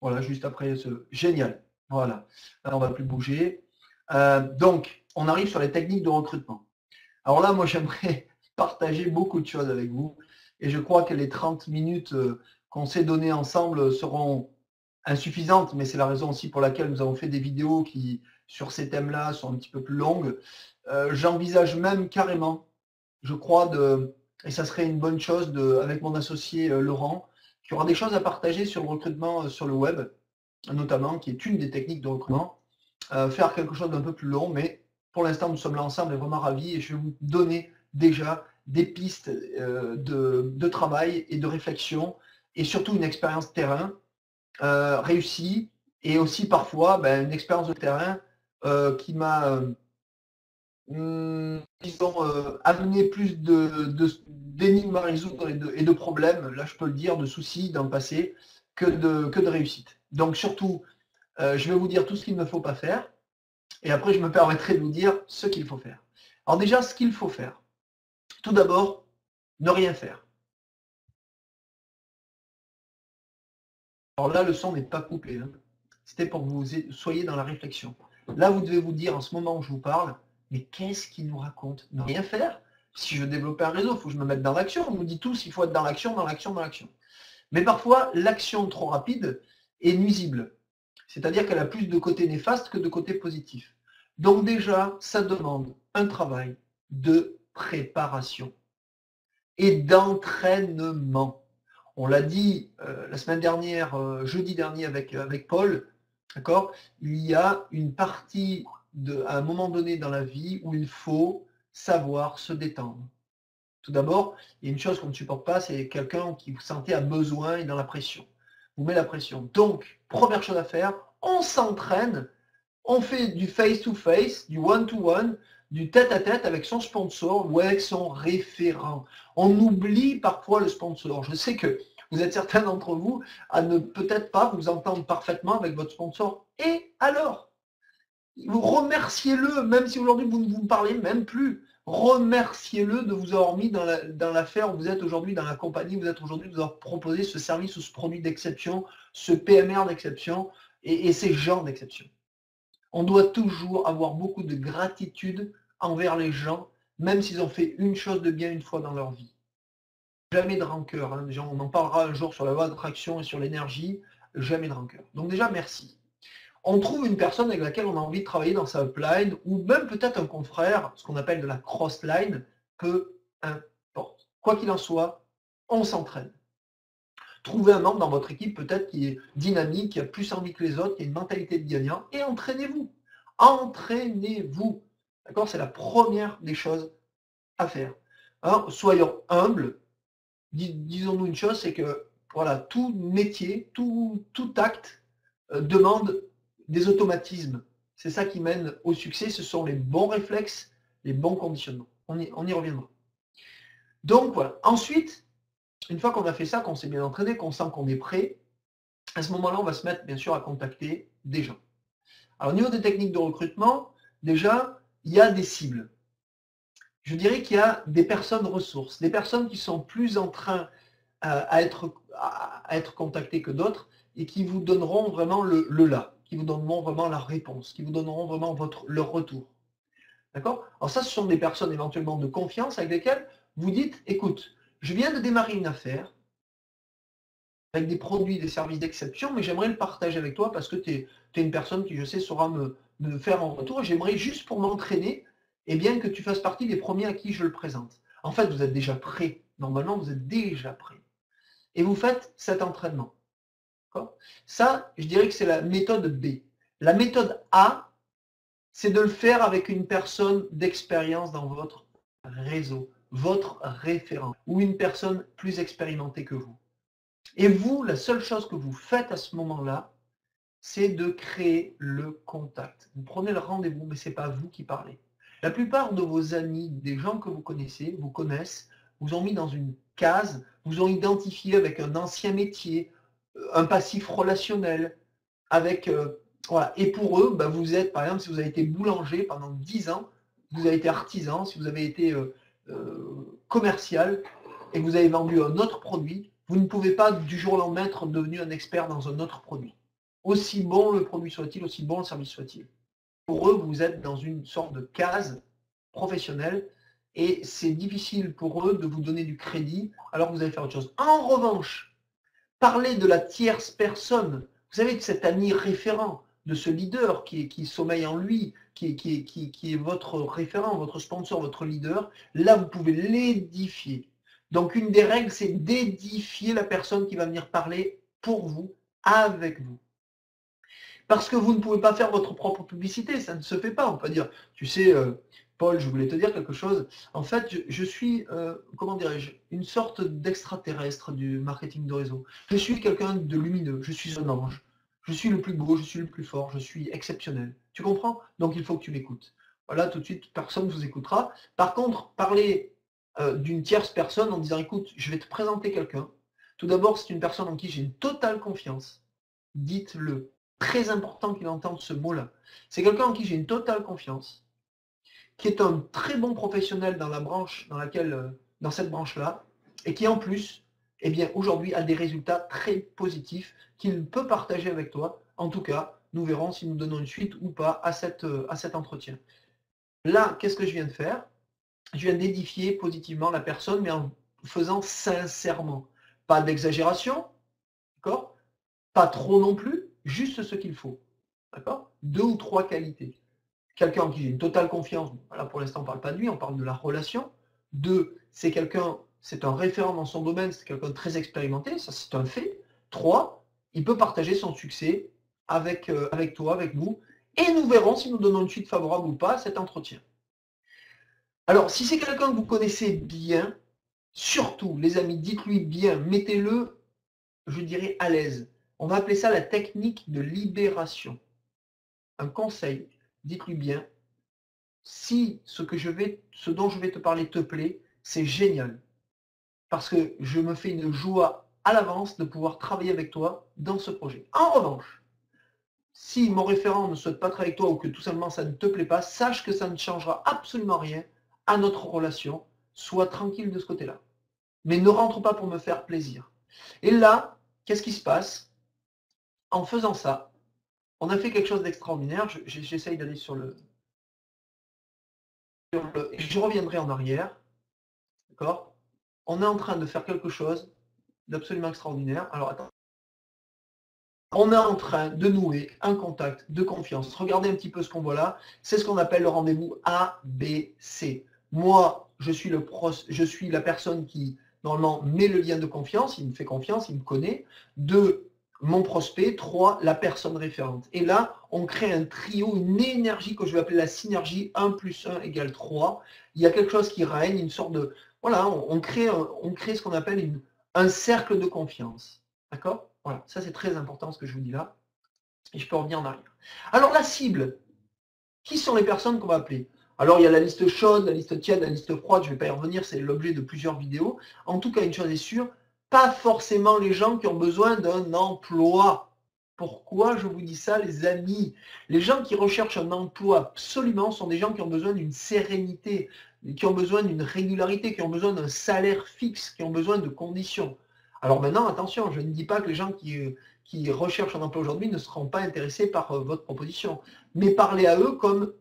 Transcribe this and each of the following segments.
Voilà, juste après ce génial. Voilà. Là, on ne va plus bouger. Donc, on arrive sur les techniques de recrutement. Alors là, moi, j'aimerais partager beaucoup de choses avec vous. Et je crois que les 30 minutes qu'on s'est données ensemble seront insuffisantes, mais c'est la raison aussi pour laquelle nous avons fait des vidéos qui, sur ces thèmes-là, sont un petit peu plus longues. J'envisage même carrément, je crois, et ça serait une bonne chose avec mon associé Laurent, qui aura des choses à partager sur le recrutement sur le web, notamment, qui est une des techniques de recrutement, faire quelque chose d'un peu plus long, mais pour l'instant, nous sommes là ensemble et vraiment ravis, et je vais vous donner déjà des pistes de travail et de réflexion, et surtout une expérience terrain réussie, et aussi parfois une expérience de terrain qui m'a disons, amené plus d'énigmes à résoudre et de problèmes, là je peux le dire, de soucis dans le passé, que de réussite. Donc surtout, je vais vous dire tout ce qu'il ne faut pas faire, et après je me permettrai de vous dire ce qu'il faut faire. Alors déjà, ce qu'il faut faire. Tout d'abord, ne rien faire. Alors là, le son n'est pas coupé, hein. C'était pour que vous soyez dans la réflexion. Là, vous devez vous dire en ce moment où je vous parle, mais qu'est-ce qu'il nous raconte? Ne rien faire. Si je veux développer un réseau, il faut que je me mette dans l'action. On nous dit tous, il faut être dans l'action, dans l'action, dans l'action. Mais parfois, l'action trop rapide est nuisible. C'est-à-dire qu'elle a plus de côté néfaste que de côté positif. Donc déjà, ça demande un travail de préparation et d'entraînement. On l'a dit la semaine dernière, jeudi dernier avec Paul, d'accord? Il y a une partie à un moment donné dans la vie où il faut savoir se détendre. Tout d'abord, il y a une chose qu'on ne supporte pas, c'est quelqu'un qui vous sentez à besoin et dans la pression. Vous met la pression. Donc, première chose à faire, on s'entraîne, on fait du face-to-face, du one-to-one, du tête-à-tête avec son sponsor ou avec son référent. On oublie parfois le sponsor. Je sais que vous êtes certains d'entre vous à ne peut-être pas vous entendre parfaitement avec votre sponsor. Et alors, vous remerciez-le, même si aujourd'hui vous ne vous parlez même plus. Remerciez-le de vous avoir mis dans l'affaire où vous êtes aujourd'hui, dans la compagnie où vous êtes aujourd'hui, de vous avoir proposé ce service ou ce produit d'exception, ce PMR d'exception et ces gens d'exception. On doit toujours avoir beaucoup de gratitude envers les gens, même s'ils ont fait une chose de bien une fois dans leur vie. Jamais de rancœur, hein. On en parlera un jour sur la loi d'attraction et sur l'énergie. Jamais de rancœur. Donc déjà, merci. On trouve une personne avec laquelle on a envie de travailler dans sa upline, ou même peut-être un confrère, ce qu'on appelle de la cross-line, peu importe. Quoi qu'il en soit, on s'entraîne. Trouvez un membre dans votre équipe peut-être qui est dynamique, qui a plus envie que les autres, qui a une mentalité de gagnant, et entraînez-vous. Entraînez-vous. D'accord? C'est la première des choses à faire. Alors, soyons humbles. Disons-nous une chose, c'est que voilà, tout métier, tout acte demande des automatismes. C'est ça qui mène au succès. Ce sont les bons réflexes, les bons conditionnements. On y reviendra. Donc voilà. Ensuite, une fois qu'on a fait ça, qu'on s'est bien entraîné, qu'on sent qu'on est prêt, à ce moment-là, on va se mettre bien sûr à contacter des gens. Alors au niveau des techniques de recrutement, déjà, il y a des cibles. Je dirais qu'il y a des personnes ressources, des personnes qui sont plus en train à être contactées que d'autres et qui vous donneront vraiment le là, qui vous donneront vraiment la réponse, qui vous donneront vraiment leur retour. D'accord? Alors ça, ce sont des personnes éventuellement de confiance avec lesquelles vous dites, écoute, je viens de démarrer une affaire, avec des produits, des services d'exception, mais j'aimerais le partager avec toi parce que tu es une personne qui, je sais, saura me faire en retour. Et j'aimerais juste pour m'entraîner, eh bien, que tu fasses partie des premiers à qui je le présente. En fait, vous êtes déjà prêt. Normalement, vous êtes déjà prêt. Et vous faites cet entraînement. Ça, je dirais que c'est la méthode B. La méthode A, c'est de le faire avec une personne d'expérience dans votre réseau, votre référent, ou une personne plus expérimentée que vous. Et vous, la seule chose que vous faites à ce moment-là, c'est de créer le contact. Vous prenez le rendez-vous, mais ce n'est pas vous qui parlez. La plupart de vos amis, des gens que vous connaissez, vous connaissent, vous ont mis dans une case, vous ont identifié avec un ancien métier, un passif relationnel, avec voilà. Et pour eux, vous êtes, par exemple, si vous avez été boulanger pendant 10 ans, vous avez été artisan, si vous avez été commercial et que vous avez vendu un autre produit, vous ne pouvez pas du jour au lendemain être devenu un expert dans un autre produit. Aussi bon le produit soit-il, aussi bon le service soit-il. Pour eux, vous êtes dans une sorte de case professionnelle et c'est difficile pour eux de vous donner du crédit alors que vous allez faire autre chose. En revanche, parler de la tierce personne, vous savez, de cet ami référent, de ce leader qui sommeille en lui, qui est votre référent, votre sponsor, votre leader, là, vous pouvez l'édifier. Donc, une des règles, c'est d'édifier la personne qui va venir parler pour vous, avec vous. Parce que vous ne pouvez pas faire votre propre publicité, ça ne se fait pas. On peut dire, tu sais, Paul, je voulais te dire quelque chose. En fait, je suis, comment dirais-je, une sorte d'extraterrestre du marketing de réseau. Je suis quelqu'un de lumineux, je suis un ange. Je suis le plus beau, je suis le plus fort, je suis exceptionnel. Tu comprends? Donc il faut que tu m'écoutes. Voilà, tout de suite, personne ne vous écoutera. Par contre, parler d'une tierce personne en disant, écoute, je vais te présenter quelqu'un. Tout d'abord, c'est une personne en qui j'ai une totale confiance. Dites-le. Très important qu'il entende ce mot-là. C'est quelqu'un en qui j'ai une totale confiance, qui est un très bon professionnel dans la branche dans cette branche-là, et qui en plus, eh bien, aujourd'hui a des résultats très positifs qu'il peut partager avec toi. En tout cas, nous verrons si nous donnons une suite ou pas à cet entretien. Là, qu'est-ce que je viens de faire? Je viens d'édifier positivement la personne, mais en faisant sincèrement. Pas d'exagération, d'accord? Pas trop non plus, juste ce qu'il faut. D'accord? 2 ou 3 qualités. Quelqu'un en qui j'ai une totale confiance. Là, pour l'instant, on ne parle pas de lui, on parle de la relation. 2, c'est un référent dans son domaine, c'est quelqu'un de très expérimenté, ça c'est un fait. 3, il peut partager son succès avec toi, avec nous. Et nous verrons si nous donnons une suite favorable ou pas à cet entretien. Alors, si c'est quelqu'un que vous connaissez bien, surtout, les amis, dites-lui bien, mettez-le, je dirais, à l'aise. On va appeler ça la technique de libération. Un conseil, dites-lui bien, si ce dont je vais te parler te plaît, c'est génial. Parce que je me fais une joie à l'avance de pouvoir travailler avec toi dans ce projet. En revanche, si mon référent ne souhaite pas travailler avec toi ou que tout simplement ça ne te plaît pas, sache que ça ne changera absolument rien à notre relation. Sois tranquille de ce côté-là. Mais ne rentre pas pour me faire plaisir. Et là, qu'est-ce qui se passe? En faisant ça, on a fait quelque chose d'extraordinaire. J'essaye d'aller sur le... Je reviendrai en arrière. D'accord? On est en train de faire quelque chose d'absolument extraordinaire. Alors attends. On est en train de nouer un contact de confiance. Regardez un petit peu ce qu'on voit là. C'est ce qu'on appelle le rendez-vous ABC. Moi, je suis la personne qui, normalement, met le lien de confiance. Il me fait confiance, il me connaît. 2, mon prospect. 3, la personne référente. Et là, on crée un trio, une énergie que je vais appeler la synergie 1 + 1 = 3. Il y a quelque chose qui règne, une sorte de... Voilà, on crée ce qu'on appelle un cercle de confiance. D'accord? Voilà, ça c'est très important ce que je vous dis là. Et je peux revenir en arrière. Alors la cible, qui sont les personnes qu'on va appeler? Alors il y a la liste chaude, la liste tiède, la liste froide, je ne vais pas y revenir, c'est l'objet de plusieurs vidéos. En tout cas, une chose est sûre, pas forcément les gens qui ont besoin d'un emploi. Pourquoi je vous dis ça, les amis? Les gens qui recherchent un emploi absolument sont des gens qui ont besoin d'une sérénité, qui ont besoin d'une régularité, qui ont besoin d'un salaire fixe, qui ont besoin de conditions. Alors maintenant, attention, je ne dis pas que les gens qui recherchent un emploi aujourd'hui ne seront pas intéressés par votre proposition, mais parlez à eux comme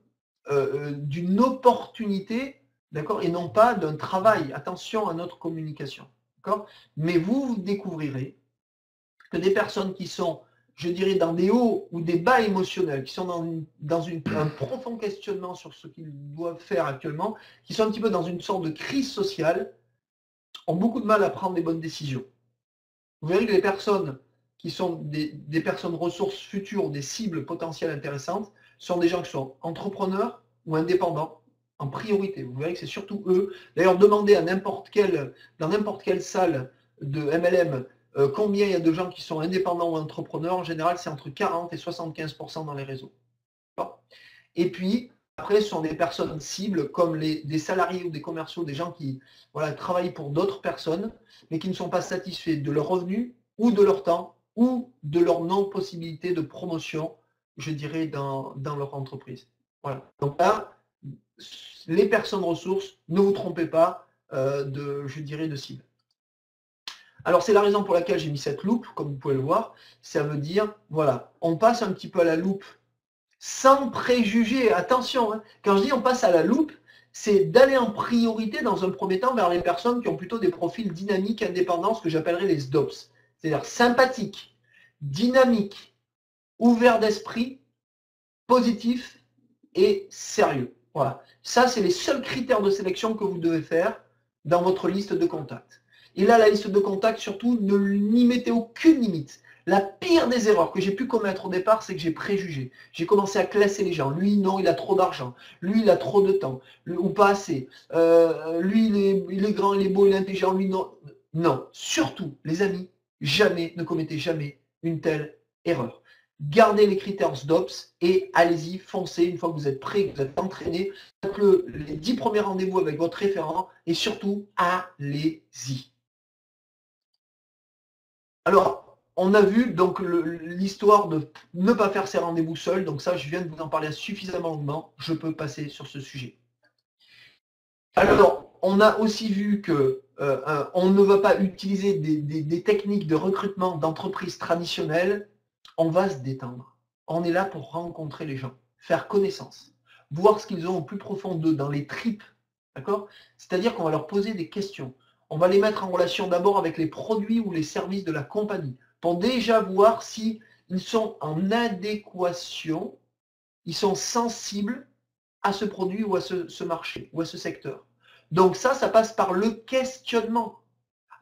d'une opportunité, d'accord, et non pas d'un travail. Attention à notre communication, d'accord. Mais vous découvrirez que des personnes qui sont, je dirais, dans des hauts ou des bas émotionnels, qui sont dans un profond questionnement sur ce qu'ils doivent faire actuellement, qui sont un petit peu dans une sorte de crise sociale, ont beaucoup de mal à prendre des bonnes décisions. Vous verrez que les personnes qui sont des personnes ressources futures, des cibles potentielles intéressantes, sont des gens qui sont entrepreneurs ou indépendants en priorité. Vous verrez que c'est surtout eux. D'ailleurs, demandez dans n'importe quelle salle de MLM combien il y a de gens qui sont indépendants ou entrepreneurs. En général, c'est entre 40 et 75% dans les réseaux. Et puis, après, ce sont des personnes cibles comme des salariés ou des commerciaux, des gens qui travaillent pour d'autres personnes, mais qui ne sont pas satisfaits de leurs revenus ou de leur temps ou de leur non-possibilité de promotion, je dirais, dans leur entreprise. Voilà. Donc là, les personnes ressources, ne vous trompez pas je dirais, de cible. Alors, c'est la raison pour laquelle j'ai mis cette loupe, comme vous pouvez le voir. Ça veut dire, voilà, on passe un petit peu à la loupe sans préjugés. Attention, hein. Quand je dis on passe à la loupe, c'est d'aller en priorité dans un premier temps vers les personnes qui ont plutôt des profils dynamiques, indépendants, ce que j'appellerais les SDOPS. C'est-à-dire sympathiques, dynamiques, ouverts d'esprit, positifs et sérieux. Voilà. Ça, c'est les seuls critères de sélection que vous devez faire dans votre liste de contacts. Et là, la liste de contacts, surtout, n'y mettez aucune limite. La pire des erreurs que j'ai pu commettre au départ, c'est que j'ai préjugé. J'ai commencé à classer les gens. Lui, non, il a trop d'argent. Lui, il a trop de temps. Ou pas assez. Lui, il est grand, il est beau, il est intelligent. Lui, non. Non. Surtout, les amis, jamais, ne commettez jamais une telle erreur. Gardez les critères SDOPS et allez-y, foncez. Une fois que vous êtes prêt, que vous êtes entraîné, faites les 10 premiers rendez-vous avec votre référent et surtout, allez-y. Alors, on a vu donc l'histoire de ne pas faire ses rendez-vous seul. Donc ça, je viens de vous en parler suffisamment longuement. Je peux passer sur ce sujet. Alors, on a aussi vu que on ne va pas utiliser des techniques de recrutement d'entreprises traditionnelles. On va se détendre. On est là pour rencontrer les gens, faire connaissance, voir ce qu'ils ont au plus profond d'eux, dans les tripes. D'accord? C'est-à-dire qu'on va leur poser des questions. On va les mettre en relation d'abord avec les produits ou les services de la compagnie pour déjà voir si ils sont en adéquation, ils sont sensibles à ce produit ou à ce marché ou à ce secteur. Donc ça passe par le questionnement.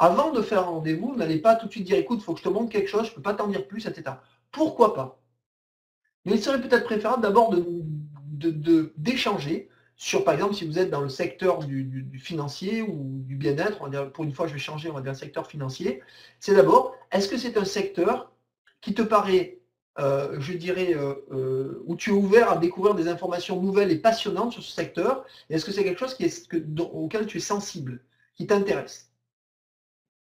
Avant de faire un rendez-vous, vous n'allez pas tout de suite dire écoute, il faut que je te montre quelque chose, je ne peux pas t'en dire plus, etc. Pourquoi pas? Mais il serait peut-être préférable d'abord d'échanger sur, par exemple, si vous êtes dans le secteur du financier ou du bien-être, pour une fois je vais changer, on va dire le secteur financier, c'est d'abord, est-ce que c'est un secteur qui te paraît, je dirais, où tu es ouvert à découvrir des informations nouvelles et passionnantes sur ce secteur, et est-ce que c'est quelque chose auquel tu es sensible, qui t'intéresse?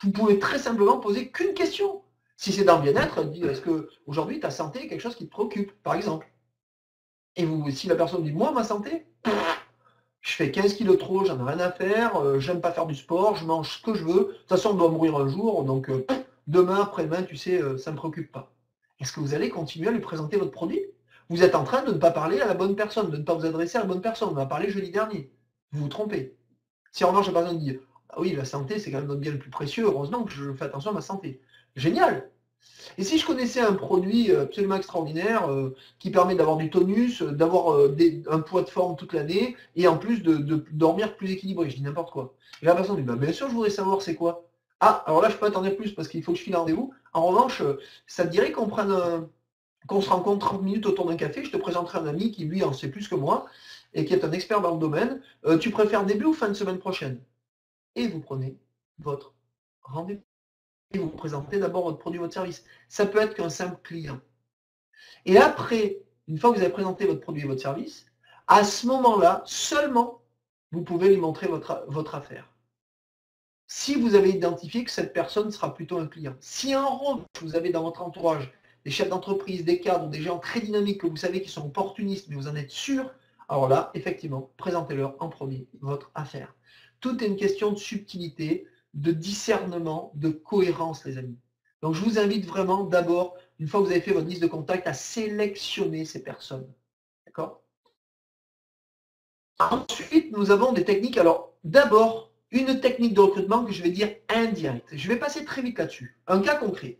Vous pouvez très simplement poser qu'une question. Si c'est dans le bien-être, est-ce que aujourd'hui ta santé est quelque chose qui te préoccupe, par exemple? Et si la personne dit moi ma santé, je fais 15 kilos trop, j'en ai rien à faire, j'aime pas faire du sport, je mange ce que je veux, de toute façon on doit mourir un jour, donc demain, après-demain, tu sais, ça ne me préoccupe pas. Est-ce que vous allez continuer à lui présenter votre produit? Vous êtes en train de ne pas parler à la bonne personne, de ne pas vous adresser à la bonne personne. On a parlé jeudi dernier. Vous vous trompez. Si en revanche la personne dit ah oui, la santé, c'est quand même notre bien le plus précieux, heureusement que je fais attention à ma santé. Génial! Et si je connaissais un produit absolument extraordinaire qui permet d'avoir du tonus, d'avoir un poids de forme toute l'année et en plus de dormir plus équilibré, je dis n'importe quoi. Et la personne dit bah, bien sûr, je voudrais savoir c'est quoi. Ah, alors là, je peux attendre plus parce qu'il faut que je file un rendez-vous. En revanche, ça te dirait qu'on se rencontre 30 minutes autour d'un café, je te présenterai un ami qui, lui, en sait plus que moi et qui est un expert dans le domaine. Tu préfères début ou fin de semaine prochaine? Et vous prenez votre rendez-vous. Et vous présentez d'abord votre produit, votre service. Ça peut être qu'un simple client. Et après, une fois que vous avez présenté votre produit et votre service, à ce moment-là, seulement, vous pouvez lui montrer votre affaire. Si vous avez identifié que cette personne sera plutôt un client. Si en revanche, vous avez dans votre entourage des chefs d'entreprise, des cadres, des gens très dynamiques que vous savez qui sont opportunistes, mais vous en êtes sûr, alors là, effectivement, présentez-leur en premier votre affaire. Tout est une question de subtilité, de discernement, de cohérence, les amis. Donc, je vous invite vraiment d'abord, une fois que vous avez fait votre liste de contacts, à sélectionner ces personnes. D'accord? Ensuite, nous avons des techniques. Alors, d'abord, une technique de recrutement que je vais dire indirecte. Je vais passer très vite là-dessus. Un cas concret.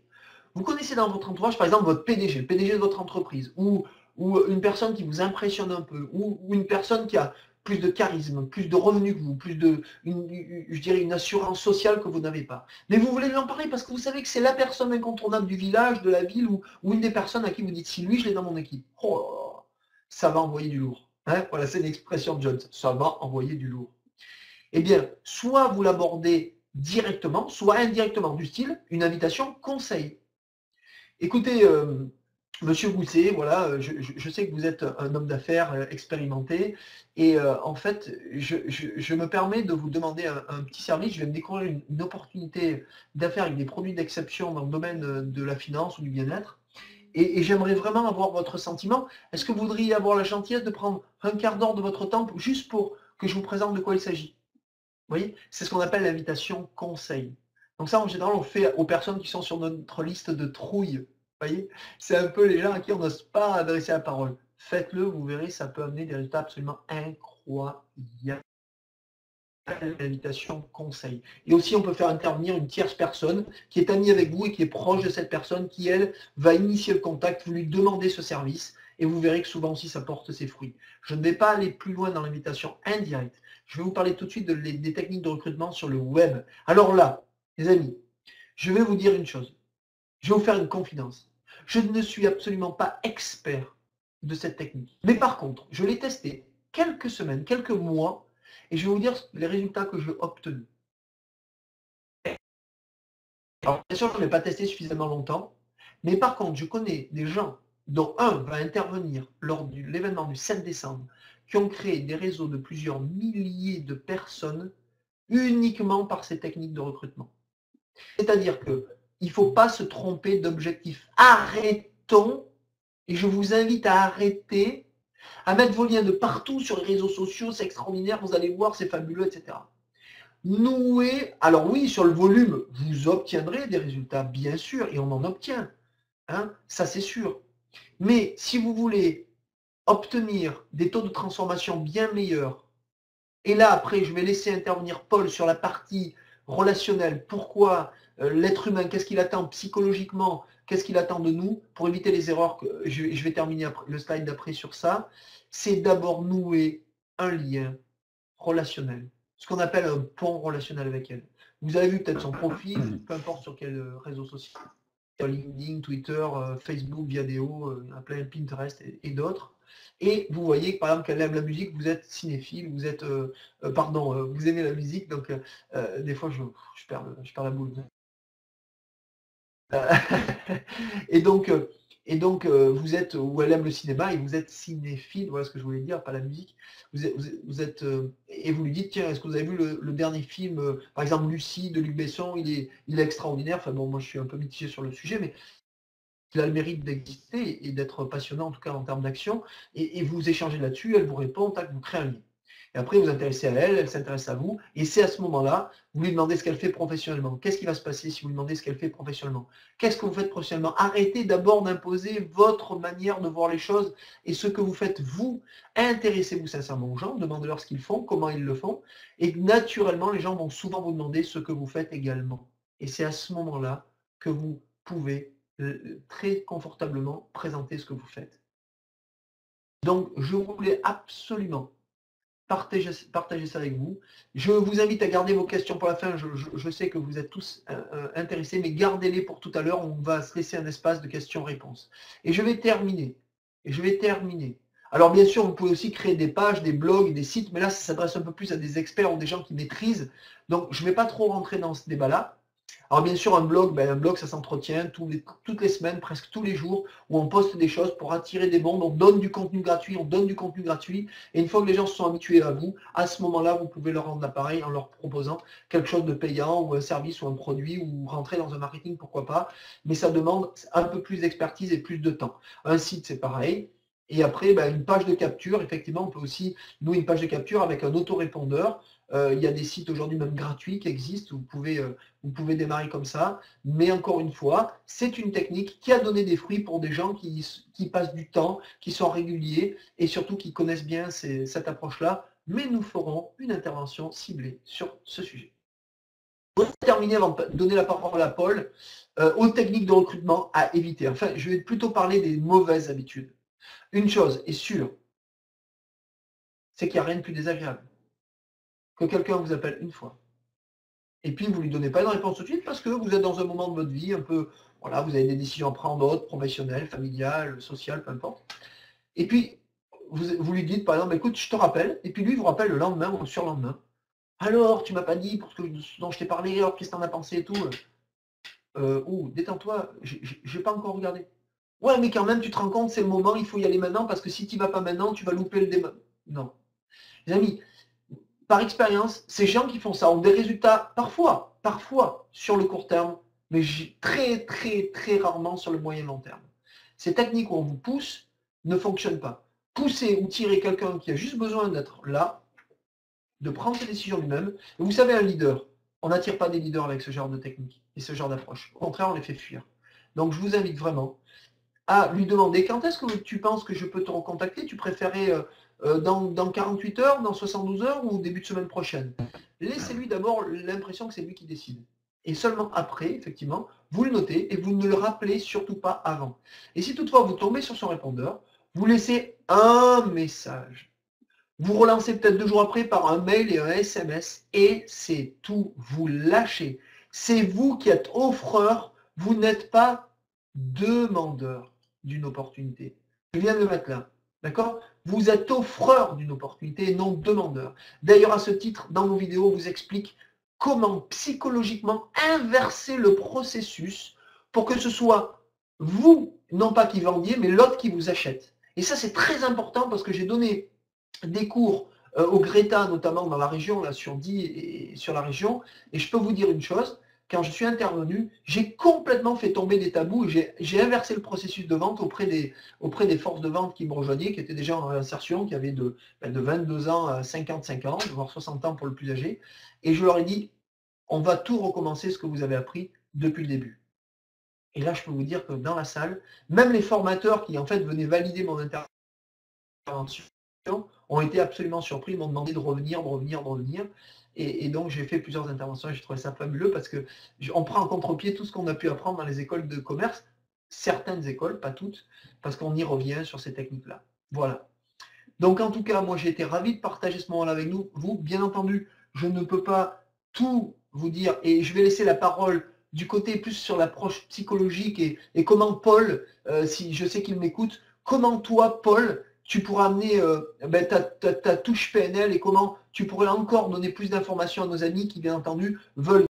Vous connaissez dans votre entourage, par exemple, votre PDG, le PDG de votre entreprise, ou une personne qui vous impressionne un peu, ou une personne qui a plus de charisme, plus de revenus que vous, je dirais une assurance sociale que vous n'avez pas. Mais vous voulez lui en parler parce que vous savez que c'est la personne incontournable du village, de la ville, ou une des personnes à qui vous dites, si lui, je l'ai dans mon équipe, oh, ça va envoyer du lourd. Hein, voilà, c'est une expression de Jones, ça va envoyer du lourd. Eh bien, soit vous l'abordez directement, soit indirectement, du style, une invitation conseil. Écoutez, Monsieur Gousset, voilà, je sais que vous êtes un homme d'affaires expérimenté et en fait, je me permets de vous demander un petit service. Je viens de découvrir une opportunité d'affaires avec des produits d'exception dans le domaine de la finance ou du bien-être et j'aimerais vraiment avoir votre sentiment. Est-ce que vous voudriez avoir la gentillesse de prendre un quart d'heure de votre temps juste pour que je vous présente de quoi il s'agit? Vous voyez, c'est ce qu'on appelle l'invitation conseil. Donc ça, en général, on le fait aux personnes qui sont sur notre liste de trouille. Vous voyez, c'est un peu les gens à qui on n'ose pas adresser la parole. Faites-le, vous verrez, ça peut amener des résultats absolument incroyables. L'invitation conseil. Et aussi, on peut faire intervenir une tierce personne qui est amie avec vous et qui est proche de cette personne qui, elle, va initier le contact, vous lui demandez ce service et vous verrez que souvent aussi, ça porte ses fruits. Je ne vais pas aller plus loin dans l'invitation indirecte. Je vais vous parler tout de suite des techniques de recrutement sur le web. Alors là, les amis, je vais vous dire une chose. Je vais vous faire une confidence. Je ne suis absolument pas expert de cette technique. Mais par contre, je l'ai testé quelques semaines, quelques mois, et je vais vous dire les résultats que j'ai obtenus. Alors, bien sûr, je ne l'ai pas testé suffisamment longtemps, mais par contre, je connais des gens dont un va intervenir lors de l'événement du 7 décembre, qui ont créé des réseaux de plusieurs milliers de personnes uniquement par ces techniques de recrutement. C'est-à-dire qu'il ne faut pas se tromper d'objectif. Arrêtons, et je vous invite à arrêter, à mettre vos liens de partout sur les réseaux sociaux, c'est extraordinaire, vous allez voir, c'est fabuleux, etc. Nouer, alors oui, sur le volume, vous obtiendrez des résultats, bien sûr, et on en obtient, hein, ça c'est sûr. Mais si vous voulez obtenir des taux de transformation bien meilleurs, et là après je vais laisser intervenir Paul sur la partie relationnelle, pourquoi l'être humain, qu'est-ce qu'il attend psychologiquement, qu'est-ce qu'il attend de nous, pour éviter les erreurs, je vais terminer le slide d'après sur ça, c'est d'abord nouer un lien relationnel, ce qu'on appelle un pont relationnel avec elle. Vous avez vu peut-être son profil, peu importe sur quel réseau social, LinkedIn, Twitter, Facebook, Viadeo, il y en a plein, Pinterest et d'autres. Et vous voyez que par exemple qu'elle aime la musique, vous êtes cinéphile, vous êtes, vous aimez la musique, donc des fois je perds la boule. Et donc, vous êtes, ou elle aime le cinéma et vous êtes cinéphile, voilà ce que je voulais dire, pas la musique. Et vous lui dites, tiens, est-ce que vous avez vu le dernier film, par exemple Lucie de Luc Besson, il est extraordinaire. Enfin bon, moi je suis un peu mitigé sur le sujet, mais il a le mérite d'exister et d'être passionnant, en tout cas en termes d'action. Et vous échangez là-dessus, elle vous répond, tac, vous créez un lien. Et après, vous vous intéressez à elle, elle s'intéresse à vous, et c'est à ce moment-là, vous lui demandez ce qu'elle fait professionnellement. Qu'est-ce qui va se passer si vous lui demandez ce qu'elle fait professionnellement? Qu'est-ce que vous faites professionnellement? Arrêtez d'abord d'imposer votre manière de voir les choses et ce que vous faites vous. Intéressez-vous sincèrement aux gens, demandez-leur ce qu'ils font, comment ils le font, et naturellement, les gens vont souvent vous demander ce que vous faites également. Et c'est à ce moment-là que vous pouvez très confortablement présenter ce que vous faites. Donc, je voulais absolument partager ça avec vous. Je vous invite à garder vos questions pour la fin. Je sais que vous êtes tous intéressés, mais gardez-les pour tout à l'heure. On va se laisser un espace de questions-réponses. Et je vais terminer. Alors bien sûr, vous pouvez aussi créer des pages, des blogs, des sites, mais là, ça s'adresse un peu plus à des experts ou des gens qui maîtrisent. Donc, je ne vais pas trop rentrer dans ce débat-là. Alors bien sûr, un blog, ça s'entretient toutes les semaines, presque tous les jours, où on poste des choses pour attirer des mondes, on donne du contenu gratuit, et une fois que les gens se sont habitués à vous, à ce moment-là, vous pouvez leur rendre l'appareil en leur proposant quelque chose de payant, ou un service, ou un produit, ou rentrer dans un marketing, pourquoi pas, mais ça demande un peu plus d'expertise et plus de temps. Un site, c'est pareil. Et après, une page de capture, effectivement, on peut aussi nouer une page de capture avec un autorépondeur. Il y a des sites aujourd'hui même gratuits qui existent, vous pouvez démarrer comme ça. Mais encore une fois, c'est une technique qui a donné des fruits pour des gens qui passent du temps, qui sont réguliers et surtout qui connaissent bien cette approche-là. Mais nous ferons une intervention ciblée sur ce sujet. Pour terminer, avant de donner la parole à Paul, aux techniques de recrutement à éviter. Enfin, je vais plutôt parler des mauvaises habitudes. Une chose est sûre, c'est qu'il n'y a rien de plus désagréable que quelqu'un vous appelle une fois. Et puis, vous ne lui donnez pas une réponse tout de suite parce que vous êtes dans un moment de votre vie un peu, voilà, vous avez des décisions à prendre d'autres, professionnelles, familiales, sociales, peu importe. Et puis, vous lui dites, par exemple, écoute, je te rappelle, et puis lui, il vous rappelle le lendemain ou le surlendemain. Alors, tu m'as pas dit pour ce dont je t'ai parlé, alors qu'est-ce que t'en as pensé et tout. Détends-toi, j'ai pas encore regardé. Ouais, mais quand même, tu te rends compte, c'est le moment, il faut y aller maintenant, parce que si tu vas pas maintenant, tu vas louper le débat. Non. Les amis, par expérience, ces gens qui font ça ont des résultats parfois sur le court terme, mais très, très, très rarement sur le moyen long terme. Ces techniques où on vous pousse ne fonctionnent pas. Pousser ou tirer quelqu'un qui a juste besoin d'être là, de prendre ses décisions lui-même. Et vous savez, un leader, On n'attire pas des leaders avec ce genre de technique et ce genre d'approche. Au contraire, on les fait fuir. Donc, je vous invite vraiment à lui demander quand est-ce que tu penses que je peux te recontacter. Tu préférais dans 48 heures, dans 72 heures ou au début de semaine prochaine. Laissez-lui d'abord l'impression que c'est lui qui décide. Et seulement après, effectivement, vous le notez et vous ne le rappelez surtout pas avant. Et si toutefois vous tombez sur son répondeur, vous laissez un message. Vous relancez peut-être 2 jours après par un mail et un SMS et c'est tout. Vous lâchez. C'est vous qui êtes offreur. Vous n'êtes pas demandeur d'une opportunité. Je viens de le mettre là. D'accord? Vous êtes offreur d'une opportunité et non demandeur. D'ailleurs, à ce titre, dans nos vidéos, on vous explique comment psychologiquement inverser le processus pour que ce soit vous, non pas qui vendiez, mais l'autre qui vous achète. Et ça, c'est très important parce que j'ai donné des cours au Greta, notamment dans la région, là, sur 10 et sur la région, et je peux vous dire une chose, quand je suis intervenu, j'ai complètement fait tomber des tabous et j'ai inversé le processus de vente auprès des forces de vente qui me rejoignaient, qui étaient déjà en insertion, qui avaient de 22 ans à 55 ans, voire 60 ans pour le plus âgé, et je leur ai dit, on va tout recommencer ce que vous avez appris depuis le début. Et là, je peux vous dire que dans la salle, même les formateurs qui en fait venaient valider mon intervention, ont été absolument surpris, m'ont demandé de revenir. Et donc, j'ai fait plusieurs interventions et j'ai trouvé ça fabuleux parce qu'on prend en contre-pied tout ce qu'on a pu apprendre dans les écoles de commerce, certaines écoles, pas toutes, parce qu'on y revient sur ces techniques-là. Voilà. Donc, en tout cas, moi, j'ai été ravi de partager ce moment-là avec vous. Bien entendu, je ne peux pas tout vous dire et je vais laisser la parole du côté plus sur l'approche psychologique et comment Paul, si je sais qu'il m'écoute, comment toi, Paul, tu pourras amener ta touche PNL et comment tu pourrais encore donner plus d'informations à nos amis qui, bien entendu, veulent